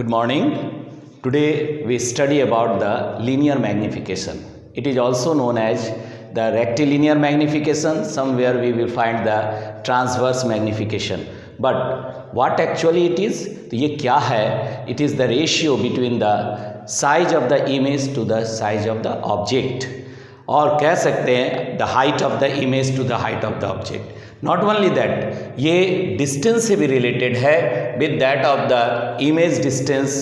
Good morning. Today we study about the linear magnification. It is also known as the rectilinear magnification. Somewhere we will find the transverse magnification. But what actually it is? तो ये क्या है? It is the ratio between the size of the image to the size of the object. और कह सकते हैं the height of the image to the height of the object. Not only that, ये distance से भी related है with that of the image distance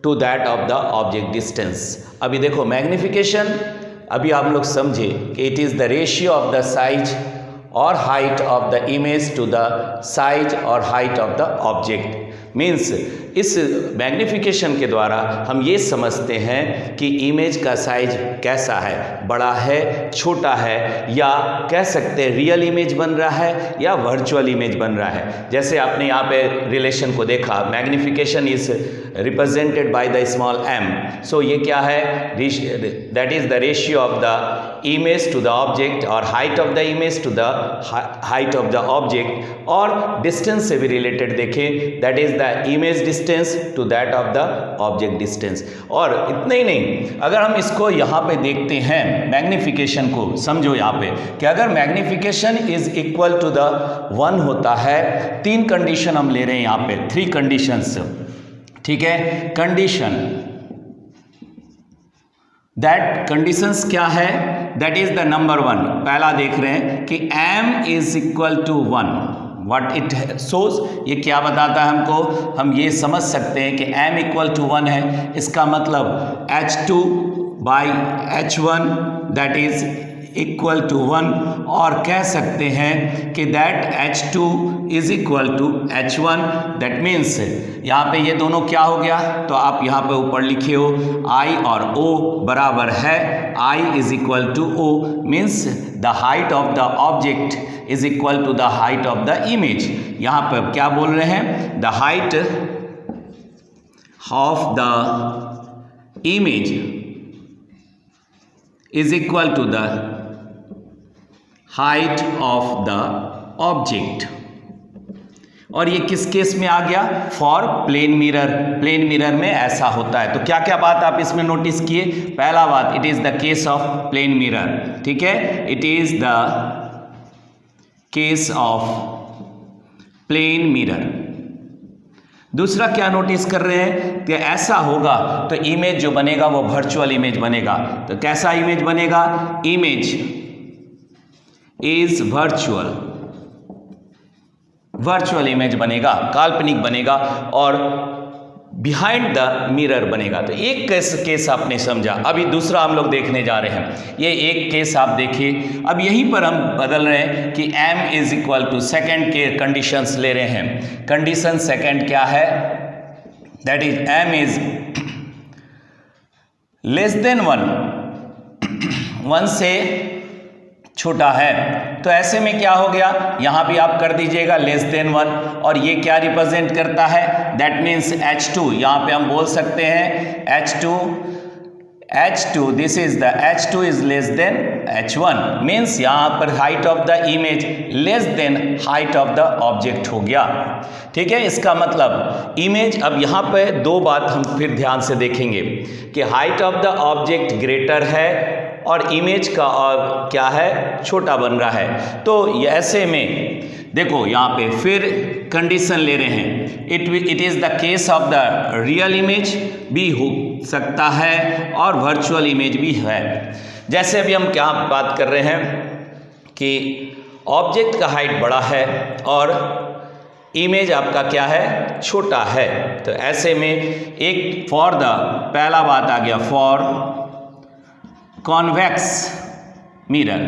to that of the object distance. अभी देखो magnification, अभी आप लोग समझे कि it is the ratio of the size or height of the image to the size or height of the object. Means इस magnification के द्वारा हम ये समझते हैं कि इमेज का साइज कैसा है, बड़ा है, छोटा है, या कह सकते हैं रियल इमेज बन रहा है या वर्चुअल इमेज बन रहा है। जैसे आपने यहाँ पे रिलेशन को देखा, magnification is represented by the small m. So ये क्या है? That is the ratio of the image to the object और height of the image to the height of the object. और डिस्टेंस से भी रिलेटेड देखें, that is the image distance to that of the object distance. और इतना ही नहीं, अगर हम इसको यहाँ पे देखते हैं मैग्निफिकेशन को, समझो यहाँ पे कि अगर magnification is equal to the 1 होता है, 3 कंडीशन हम ले रहे हैं यहाँ पे, 3 कंडीशंस, ठीक है। कंडीशन, दैट कंडीशंस क्या है? That is the number 1। पहला देख रहे हैं कि m is equal to 1। What it shows, ये क्या बताता है हमको? हम ये समझ सकते हैं कि m इक्वल टू 1 है, इसका मतलब h2 by h1 that is equal to 1, और कह सकते हैं कि that h2 is equal to h1। That means यहाँ पे ये दोनों क्या हो गया? तो आप यहाँ पे ऊपर लिखे हो I और O बराबर है I is equal to O, means the height of the object is equal to the height of the image. यहाँ पे क्या बोल रहे हैं? The height of the image is equal to the height of the object. और ये किस case में आ गया? For plane mirror. Plane mirror में ऐसा होता है। तो क्या क्या बात आप इसमें नोटिस किए? पहला बात, it is the case of plane mirror, ठीक है, it is the case of plane mirror. दूसरा क्या नोटिस कर रहे हैं कि ऐसा होगा तो इमेज जो बनेगा वो वर्चुअल इमेज बनेगा। तो कैसा इमेज बनेगा? इमेज इज वर्चुअल इमेज बनेगा, काल्पनिक बनेगा और बिहाइंड द मिरर बनेगा। तो एक केस आपने समझा। अभी दूसरा हम लोग देखने जा रहे हैं। ये एक केस आप देखिए। अब यहीं पर हम बदल रहे हैं कि m is equal to, second के कंडीशंस ले रहे हैं। कंडीशन सेकेंड क्या है? That is m is less than 1 से छोटा है। तो ऐसे में क्या हो गया? यहां भी आप कर दीजिएगा लेस देन 1, और ये क्या रिप्रेजेंट करता है? That means h2। यहां पे हम बोल सकते हैं h2 this is the h2 is less then h1, means यहां पर height of the image less than height of the object हो गया, ठीक है। इसका मतलब इमेज, अब यहां पे 2 बात हम फिर ध्यान से देखेंगे कि height of the object greater है और इमेज का और क्या है? छोटा बन रहा है। तो ऐसे में देखो यहाँ पे फिर कंडीशन ले रहे हैं, it is the case of the real image भी हो सकता है और वर्चुअल इमेज भी है। जैसे अभी हम क्या बात कर रहे हैं कि ऑब्जेक्ट का हाइट बड़ा है और इमेज आपका क्या है? छोटा है। तो ऐसे में एक फॉर द, पहला बात आ गया for convex mirror.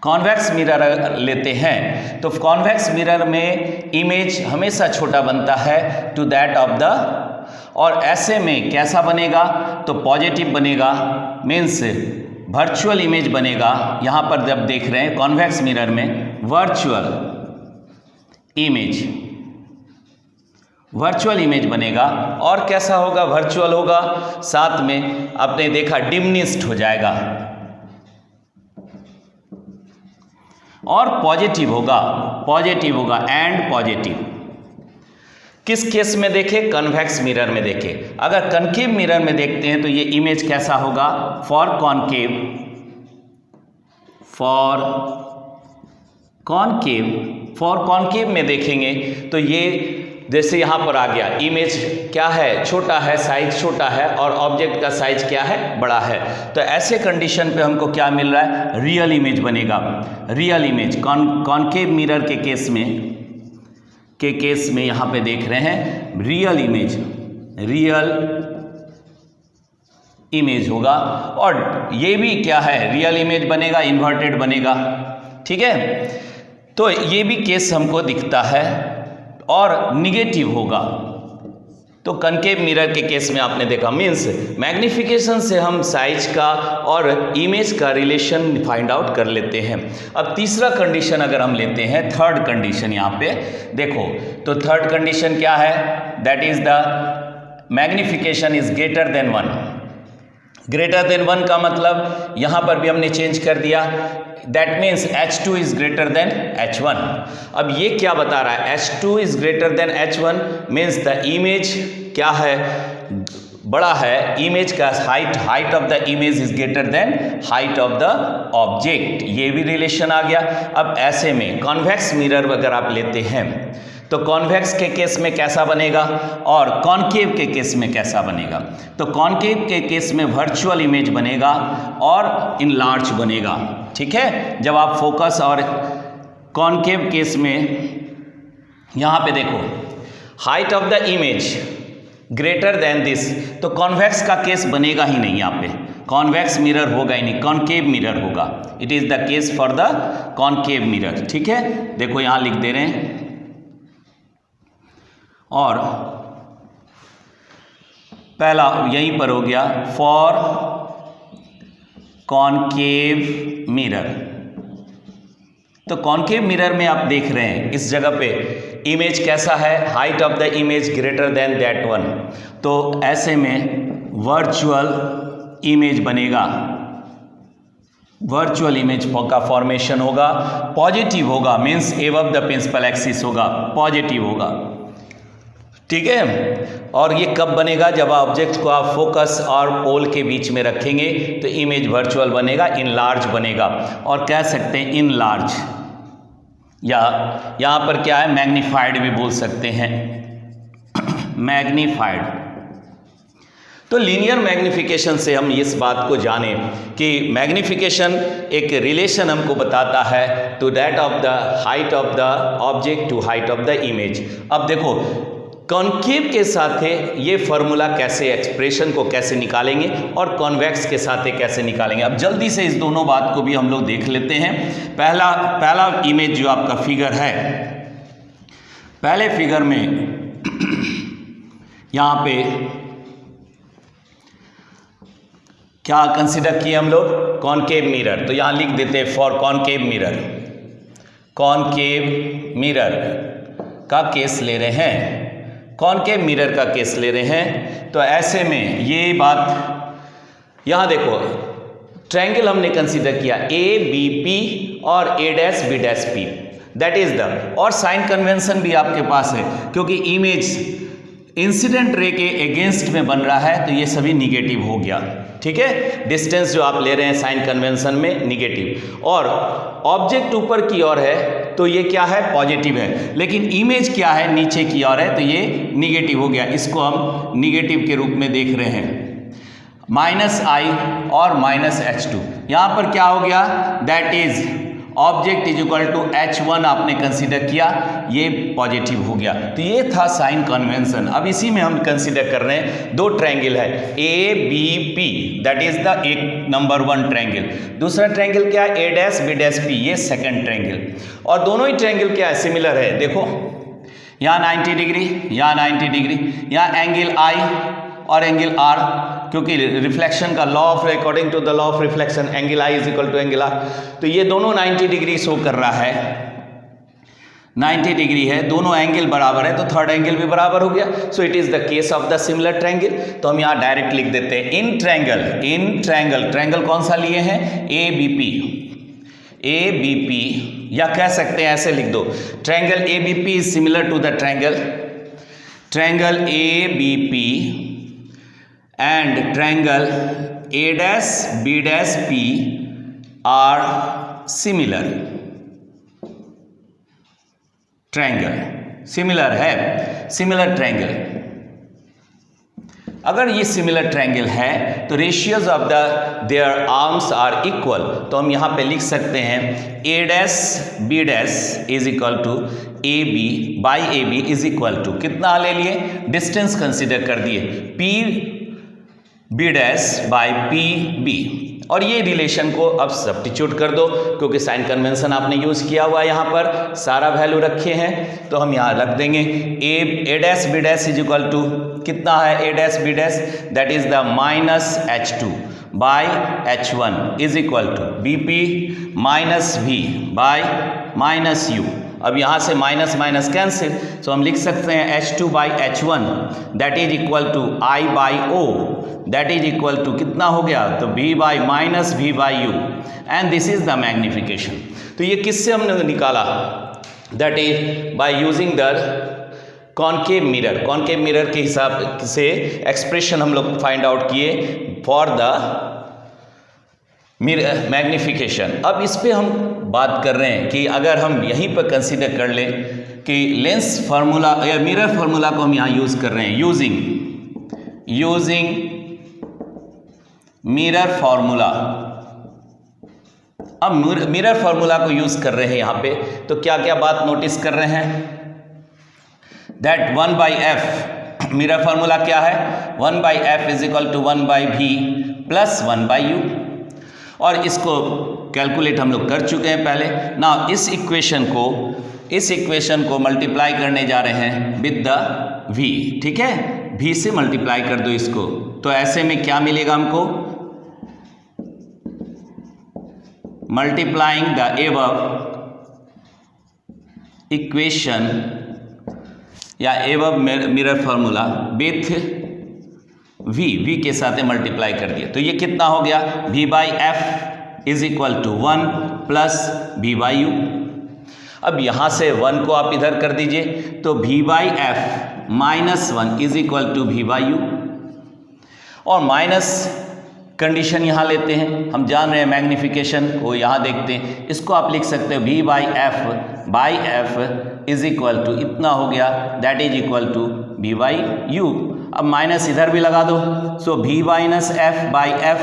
Convex mirror लेते हैं तो कॉन्वेक्स मिरर में इमेज हमेशा छोटा बनता है टू दैट ऑफ द, और ऐसे में कैसा बनेगा? तो पॉजिटिव बनेगा, मीन्स वर्चुअल इमेज बनेगा। यहाँ पर जब देख रहे हैं कॉन्वेक्स मिरर में वर्चुअल इमेज बनेगा। और कैसा होगा? वर्चुअल होगा, साथ में आपने देखा डिमिनिश्ड हो जाएगा, और पॉजिटिव होगा एंड पॉजिटिव। किस केस में देखें? कन्वेक्स मिरर में देखें। अगर कनकेव मिरर में देखते हैं तो ये इमेज कैसा होगा? फॉर कॉनकेव में देखेंगे तो ये जैसे यहाँ पर आ गया, इमेज क्या है? छोटा है, साइज छोटा है, और ऑब्जेक्ट का साइज क्या है? बड़ा है। तो ऐसे कंडीशन पे हमको क्या मिल रहा है? रियल इमेज बनेगा। रियल इमेज कॉनकेव मिरर के केस में यहाँ पे देख रहे हैं रियल इमेज होगा। और ये भी क्या है? रियल इमेज बनेगा, इन्वर्टेड बनेगा। ठीक है, तो ये भी केस हमको दिखता है और निगेटिव होगा। तो कनकेव मिरर के केस में आपने देखा, मीन्स मैग्निफिकेशन से हम साइज का और इमेज का रिलेशन फाइंड आउट कर लेते हैं। अब तीसरा कंडीशन अगर हम लेते हैं, थर्ड कंडीशन यहाँ पे देखो, तो थर्ड कंडीशन क्या है? That is the magnification is greater than 1। Greater than 1 का मतलब यहाँ पर भी हमने चेंज कर दिया, that means H2 is greater than H1। अब ये क्या बता रहा है? H2 is greater than H1 means the image क्या है? बड़ा है। इमेज का height of the image is greater than height of the object. ये भी रिलेशन आ गया। अब ऐसे में कॉन्वेक्स मिरर अगर आप लेते हैं तो कॉन्वेक्स के केस में कैसा बनेगा और कॉनकेव के केस में कैसा बनेगा? तो कॉनकेव के केस में वर्चुअल इमेज बनेगा और इनलार्ज बनेगा। ठीक है, जब आप फोकस, और कॉनकेव केस में यहाँ पे देखो height of the image greater then this, तो कॉन्वेक्स का केस बनेगा ही नहीं। यहाँ पे कॉन्वेक्स मिरर होगा ही नहीं, कॉनकेव मिरर होगा। It is the case for the concave mirror. ठीक है, देखो यहाँ लिख दे रहे हैं, और पहला यहीं पर हो गया फॉर कॉनकेव मिरर। तो कॉनकेव मिरर में आप देख रहे हैं इस जगह पे इमेज कैसा है? Height of the image greater than that 1। तो ऐसे में वर्चुअल इमेज बनेगा, वर्चुअल इमेज का फॉर्मेशन होगा, पॉजिटिव होगा, means above the principal axis होगा, पॉजिटिव होगा। ठीक है, और ये कब बनेगा? जब ऑब्जेक्ट को आप फोकस और पोल के बीच में रखेंगे तो इमेज वर्चुअल बनेगा, इनलार्ज बनेगा, और कह सकते हैं इनलार्ज, या यहाँ पर क्या है? मैग्नीफाइड भी बोल सकते हैं, मैग्नीफाइड। तो लीनियर मैग्निफिकेशन से हम इस बात को जाने कि मैग्निफिकेशन एक रिलेशन हमको बताता है to that of the height of the object to height of the image. अब देखो कॉनकेव के साथ ये फॉर्मूला कैसे, एक्सप्रेशन को कैसे निकालेंगे और कॉन्वेक्स के साथ कैसे निकालेंगे। अब जल्दी से इस दोनों बात को भी हम लोग देख लेते हैं। पहला इमेज जो आपका फिगर है, पहले फिगर में यहाँ पे क्या कंसिडर किए हम लोग? Concave mirror. तो यहाँ लिख देते हैं for concave mirror, concave mirror का केस ले रहे हैं, कॉनकेव मिरर का केस ले रहे हैं। तो ऐसे में ये बात यहाँ देखो, ट्रायंगल हमने कंसीडर किया ABP और A'(B')P, दैट इज द, और साइन कन्वेंशन भी आपके पास है क्योंकि इमेज इंसिडेंट रे के अगेंस्ट में बन रहा है तो ये सभी निगेटिव हो गया। ठीक है, डिस्टेंस जो आप ले रहे हैं साइन कन्वेंशन में निगेटिव, और ऑब्जेक्ट ऊपर की ओर है तो ये क्या है? पॉजिटिव है, लेकिन इमेज क्या है? नीचे की ओर है तो ये निगेटिव हो गया। इसको हम निगेटिव के रूप में देख रहे हैं, -I और -H2। यहाँ पर क्या हो गया? That is object is equal to H1 आपने कंसीडर किया, ये पॉजिटिव हो गया। तो ये था साइन कन्वेंशन। अब इसी में हम कंसीडर कर रहे हैं दो ट्रायंगल है ABP, दैट इज द एक नंबर 1 ट्रायंगल। दूसरा ट्रायंगल क्या है? A'(B')P, ये सेकंड ट्रायंगल। और दोनों ही ट्रायंगल क्या है? सिमिलर है। देखो यहाँ 90 डिग्री, यहाँ 90 डिग्री, यहाँ एंगल I और एंगल R, क्योंकि रिफ्लेक्शन का law of, according to the law of reflection angle I is equal to angle R, तो ये दोनों 90 डिग्री शो कर रहा है, 90 डिग्री है, दोनों एंगल बराबर है तो थर्ड एंगल भी बराबर हो गया। So it is the case of the similar triangle. तो हम यहाँ डायरेक्ट लिख देते हैं इन ट्रायंगल, ट्रायंगल कौन सा लिए हैं? ABP, या कह सकते हैं ऐसे लिख दो, triangle ABP is similar to the triangle triangle ABP and triangle A'-B'-P are similar. Triangle similar है, सिमिलर ट्रायंगल। अगर ये सिमिलर ट्रायंगल है तो ratios of the their arms are equal, तो हम यहाँ पे लिख सकते हैं A'-B' is equal to AB by AB is equal to कितना ले लिए, डिस्टेंस कंसिडर कर दिए PB' बाई PB, और ये रिलेशन को अब सब्स्टिट्यूट कर दो क्योंकि साइन कन्वेंशन आपने यूज किया हुआ है, यहाँ पर सारा वैल्यू रखे हैं तो हम यहाँ रख देंगे A'-B' इज इक्वल टू कितना है A'-B' that is the -H2 by H1 is equal to BP -V by -U। अब यहाँ से माइनस माइनस कैंसिल, तो हम लिख सकते हैं H2 by H1 that is equal to I by O that is equal to कितना हो गया, तो V by -V by U, and this is the magnification. तो ये किससे हमने निकाला, that is by using the concave mirror. Concave mirror के हिसाब से एक्सप्रेशन हम लोग फाइंड आउट किए फॉर द मैग्निफिकेशन। अब इस पे हम बात कर रहे हैं कि अगर हम यहीं पर कंसीडर कर लें कि लेंस फार्मूला या मिरर फार्मूला को हम यहाँ यूज कर रहे हैं, यूजिंग मिरर फार्मूला। अब मिरर फार्मूला को यूज कर रहे हैं यहाँ पे, तो क्या क्या बात नोटिस कर रहे हैं, दैट 1/f मिरर फार्मूला क्या है, 1/f is equal to 1/v plus 1/u, और इसको कैलकुलेट हम लोग कर चुके हैं पहले ना। इस इक्वेशन को मल्टीप्लाई करने जा रहे हैं विद द v, ठीक है, v से मल्टीप्लाई कर दो इसको, तो ऐसे में क्या मिलेगा हमको, मल्टीप्लाइंग द एबव इक्वेशन या above mirror formula with v के साथ मल्टीप्लाई कर दिया, तो ये कितना हो गया, v/f is equal to 1 plus v/u। अब यहाँ से 1 को आप इधर कर दीजिए, तो v/f -1 is equal to v/u, और माइनस कंडीशन यहाँ लेते हैं, हम जान रहे हैं मैग्निफिकेशन को, यहाँ देखते हैं, इसको आप लिख सकते हो v/f इज इक्वल टू इतना हो गया, that is equal to v/u। अब माइनस इधर भी लगा दो, so v-f/f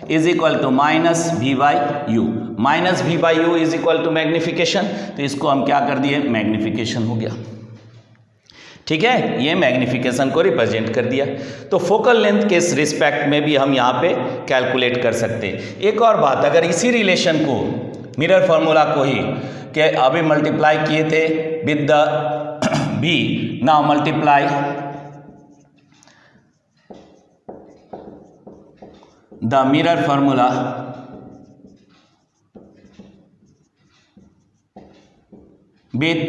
is equal to -v/u, -v/u is equal to magnification, तो इसको हम क्या कर दिए, मैग्निफिकेशन हो गया, ठीक है, ये मैग्निफिकेशन को रिप्रेजेंट कर दिया। तो फोकल लेंथ के इस रिस्पेक्ट में भी हम यहाँ पे कैलकुलेट कर सकते हैं। एक और बात, अगर इसी रिलेशन को मिरर फार्मूला को ही के अभी मल्टीप्लाई किए थे with the b, now multiply the mirror formula with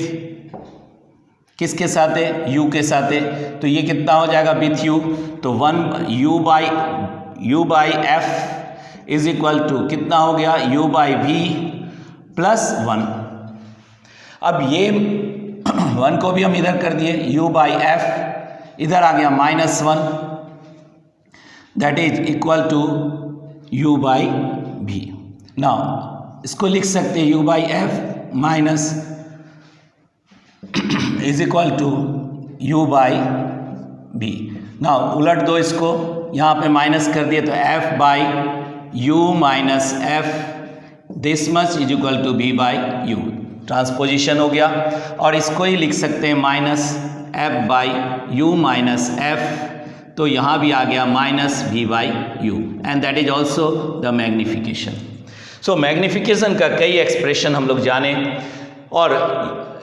किसके साथ है, u के साथ है, तो ये कितना हो जाएगा विथ u, तो 1u/f इज इक्वल टू कितना हो गया, u/v प्लस 1। अब ये 1 को भी हम इधर कर दिए, u/f इधर आ गया -1 that is equal to u/v। Now इसको लिख सकते हैं u/f minus is equal to u/v। Now उलट दो इसको, यहाँ पे माइनस कर दिए तो f/u minus f this much is equal to v/u, transposition हो गया, और इसको ही लिख सकते हैं -f/u माइनस f, तो यहाँ भी आ गया -v/u, and that is also the magnification. So magnification का कई एक्सप्रेशन हम लोग जाने, और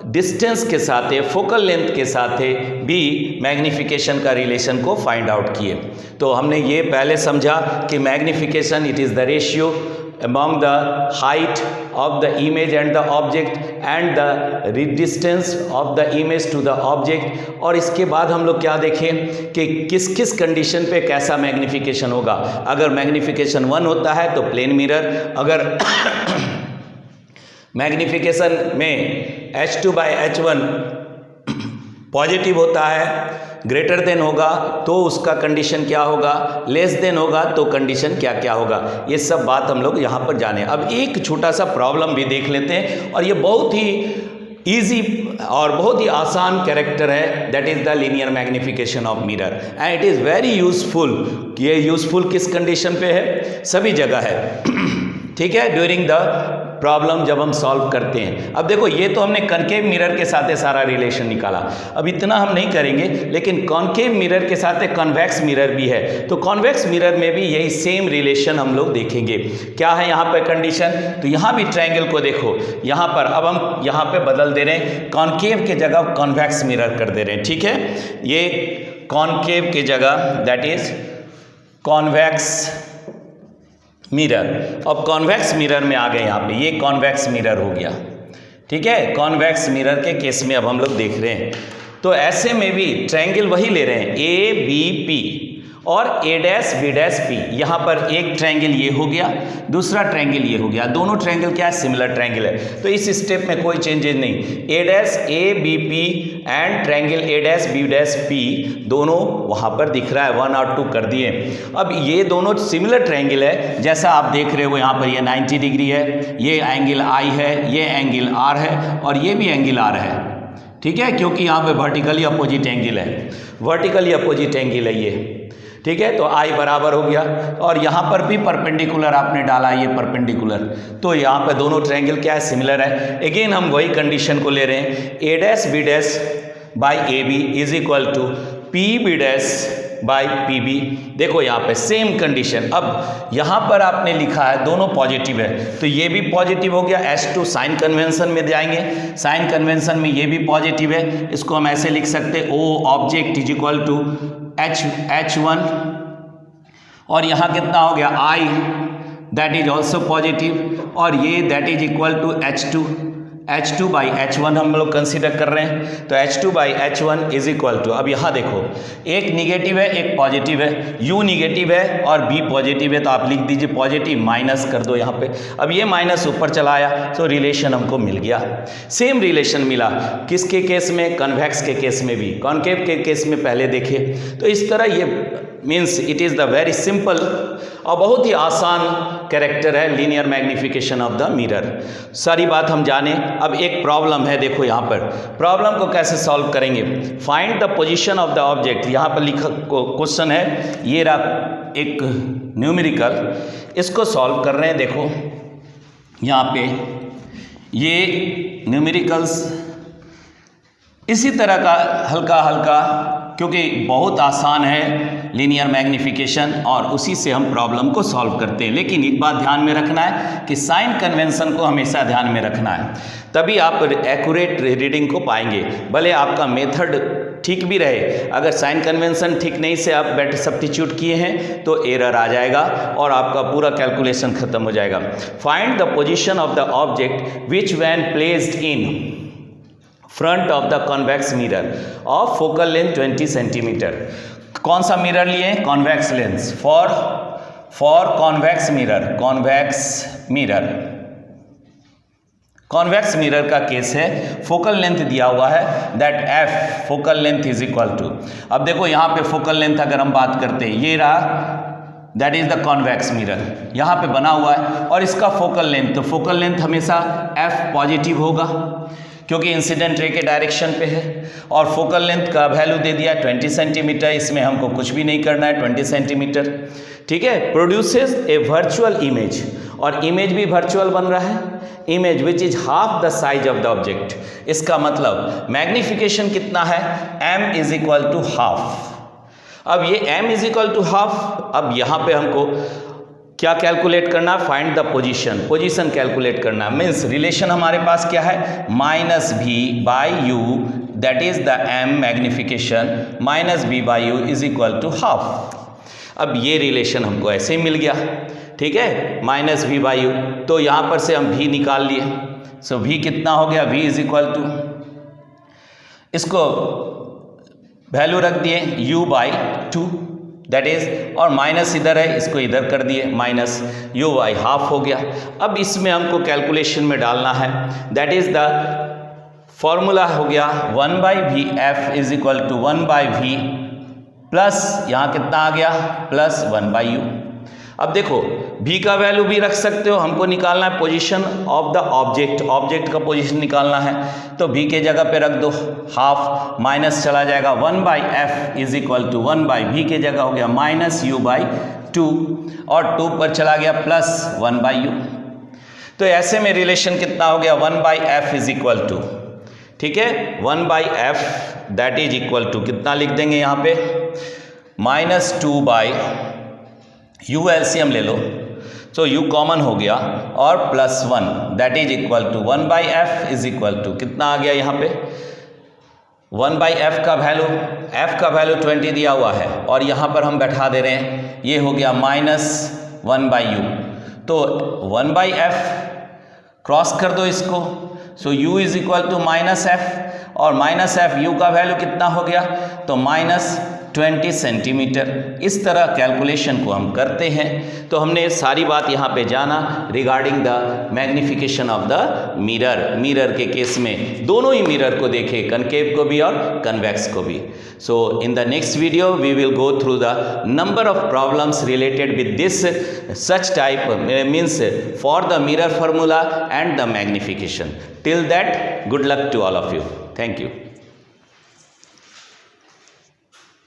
डिस्टेंस के साथ फोकल लेंथ के साथ भी मैग्निफिकेशन का रिलेशन को फाइंड आउट किए। तो हमने ये पहले समझा कि magnification it is the ratio among the height of the image and the object and the distance of the image to the object। और इसके बाद हम लोग क्या देखें कि किस किस कंडीशन पे कैसा मैग्निफिकेशन होगा। अगर मैग्निफिकेशन 1 होता है तो प्लेन मिरर, अगर मैग्निफिकेशन में H2/H1 पॉजिटिव होता है, ग्रेटर देन होगा तो उसका कंडीशन क्या होगा, लेस देन होगा तो कंडीशन क्या क्या होगा, ये सब बात हम लोग यहाँ पर जाने। अब एक छोटा सा प्रॉब्लम भी देख लेते हैं, और ये बहुत ही ईजी और बहुत ही आसान कैरेक्टर है, that is the linear magnification of mirror, and it is very useful. ये यूजफुल किस कंडीशन पे है, सभी जगह है, ठीक है, ड्यूरिंग द प्रॉब्लम जब हम सॉल्व करते हैं। अब देखो ये तो हमने कनकेव मिरर के साथ सारा रिलेशन निकाला, अब इतना हम नहीं करेंगे, लेकिन कॉन्केव मिरर के साथ एक कॉन्वेक्स मिरर भी है, तो कॉन्वेक्स मिरर में भी यही सेम रिलेशन हम लोग देखेंगे। क्या है यहाँ पे कंडीशन, तो यहाँ भी ट्रायंगल को देखो, यहाँ पर अब हम यहाँ पे बदल दे रहे हैं, कॉन्केव के जगह कॉन्वेक्स मिरर कर दे रहे हैं, ठीक है, ये कॉन्केव के जगह दैट इज कॉन्वेक्स मिरर। अब कॉन्वेक्स मिरर में आ गए यहाँ पे, ये कॉन्वेक्स मिरर हो गया, ठीक है, कॉन्वेक्स मिरर के केस में अब हम लोग देख रहे हैं, तो ऐसे में भी ट्रायंगल वही ले रहे हैं, ए बी पी और ए डैश बी डैश पी। यहाँ पर एक ट्रायंगल ये हो गया, दूसरा ट्रायंगल ये हो गया, दोनों ट्रायंगल क्या है, सिमिलर ट्रायंगल है, तो इस स्टेप में कोई चेंजेस नहीं, A dash A B P and triangle A dash B dash P दोनों वहाँ पर दिख रहा है, 1 और 2 कर दिए। अब ये दोनों सिमिलर ट्रायंगल है, जैसा आप देख रहे हो यहाँ पर ये 90 डिग्री है, ये एंगल आई है, ये एंगल आर है, और ये भी एंगल आर है, ठीक है, क्योंकि यहाँ पे वर्टिकली अपोजिट एंगल है, वर्टिकली अपोजिट एंगल है ये, ठीक है, तो आई बराबर हो गया, और यहाँ पर भी परपेंडिकुलर आपने डाला, ये परपेंडिकुलर, तो यहाँ पे दोनों ट्रायंगल क्या है, सिमिलर है। अगेन हम वही कंडीशन को ले रहे हैं, A dash B dash by A B is equal to P B dash by P B. देखो यहाँ पे सेम कंडीशन, अब यहाँ पर आपने लिखा है दोनों पॉजिटिव है, तो ये भी पॉजिटिव हो गया, S2 साइन कन्वेंशन में जाएंगे, साइन कन्वेंशन में ये भी पॉजिटिव है, इसको हम ऐसे लिख सकते O object is equal to H1, और यहाँ कितना हो गया I, that is also positive, और ये that is equal to H2 by H1 हम लोग कंसीडर कर रहे हैं, तो H2 by H1 is equal to, अब यहाँ देखो एक निगेटिव है एक पॉजिटिव है, U निगेटिव है और B पॉजिटिव है, तो आप लिख दीजिए पॉजिटिव, माइनस कर दो यहाँ पे, अब ये माइनस ऊपर चला आया, तो रिलेशन हमको मिल गया। सेम रिलेशन मिला किसके केस में, कन्वेक्स के केस में भी, कॉन्केव के केस में पहले देखे, तो इस तरह ये means it is the very simple और बहुत ही आसान कैरेक्टर है linear magnification of the mirror. सारी बात हम जाने। अब एक प्रॉब्लम है, देखो यहाँ पर प्रॉब्लम को कैसे सॉल्व करेंगे, find the position of the object, यहाँ पर लिखा क्वेश्चन है, ये रहा एक न्यूमेरिकल, इसको सॉल्व कर रहे हैं। देखो यहाँ पे ये न्यूमेरिकल्स इसी तरह का हल्का हल्का, क्योंकि बहुत आसान है लीनियर मैग्निफिकेशन और उसी से हम प्रॉब्लम को सॉल्व करते हैं। लेकिन एक बात ध्यान में रखना है कि साइन कन्वेंशन को हमेशा ध्यान में रखना है, तभी आप एक्यूरेट रीडिंग को पाएंगे। भले आपका मेथड ठीक भी रहे, अगर साइन कन्वेंशन ठीक नहीं से आप बेटर सब्स्टिट्यूट किए हैं तो एरर आ जाएगा और आपका पूरा कैलकुलेशन खत्म हो जाएगा। Find the position of the object which when placed in front of the convex mirror of focal length 20 centimetre. कौन सा मिरर लिए, convex lens, for convex mirror, convex mirror का केस है, फोकल लेंथ दिया हुआ है that F focal length is equal to, अब देखो यहाँ पे फोकल लेंथ अगर हम बात करते हैं, ये रहा that is the convex mirror, यहाँ पे बना हुआ है, और इसका फोकल लेंथ, तो फोकल लेंथ हमेशा एफ पॉजिटिव होगा क्योंकि इंसिडेंट रे के डायरेक्शन पे है, और फोकल लेंथ का वैल्यू दे दिया 20 सेंटीमीटर, इसमें हमको कुछ भी नहीं करना है, 20 सेंटीमीटर, ठीक है। प्रोड्यूसेस ए वर्चुअल इमेज, और इमेज भी वर्चुअल बन रहा है, image which is half the size of the object. इसका मतलब मैग्निफिकेशन कितना है, m is equal to half. अब ये m is equal to half, अब यहाँ पे हमको क्या कैलकुलेट करना, फाइंड द पोजीशन कैलकुलेट करना, मीन्स रिलेशन हमारे पास क्या है, minus v by u that is the m magnification minus B by u is equal to half. अब ये रिलेशन हमको ऐसे ही मिल गया, ठीक है, माइनस भी बाई यू, तो यहाँ पर से हम v निकाल लिए, सो v कितना हो गया, v इज इक्वल टू, इसको वैल्यू रख दिए u बाई 2 दैट इज, और माइनस इधर है, इसको इधर कर दिए, माइनस u बाई हाफ हो गया। अब इसमें हमको कैलकुलेशन में डालना है दैट इज द फॉर्मूला हो गया 1/v f is equal to 1/v plus यहाँ कितना आ गया प्लस 1/u। अब देखो v का वैल्यू भी रख सकते हो, हमको निकालना है position of the object, object का पोजीशन निकालना है, तो v के जगह पे रख दो हाफ, माइनस चला जाएगा 1/f is equal to 1/v के जगह हो गया -u/2 और 2 पर चला गया प्लस 1/u। तो ऐसे में रिलेशन कितना हो गया 1/f इज इक्वल टू, ठीक है, 1/f that is equal to कितना लिख देंगे यहाँ पे -2/u एलसीएम ले लो, तो u कॉमन हो गया और plus 1 that is equal to 1/f is equal to कितना आ गया यहाँ पे 1/f का वैल्यू, f का वैल्यू 20 दिया हुआ है और यहाँ पर हम बैठा दे रहे हैं, ये हो गया -1/u। तो 1/f क्रॉस कर दो इसको, so u is equal to -f और -f u का वैल्यू कितना हो गया तो -20 सेंटीमीटर। इस तरह कैलकुलेशन को हम करते हैं। तो हमने सारी बात यहाँ पे जाना regarding the magnification of the mirror. Mirror के केस में दोनों ही मिरर को देखे, कनकेव को भी और कन्वेक्स को भी। So in the next video we will go through the number of problems related with this such type means for the mirror formula and the magnification. Till that, good luck to all of you. Thank you.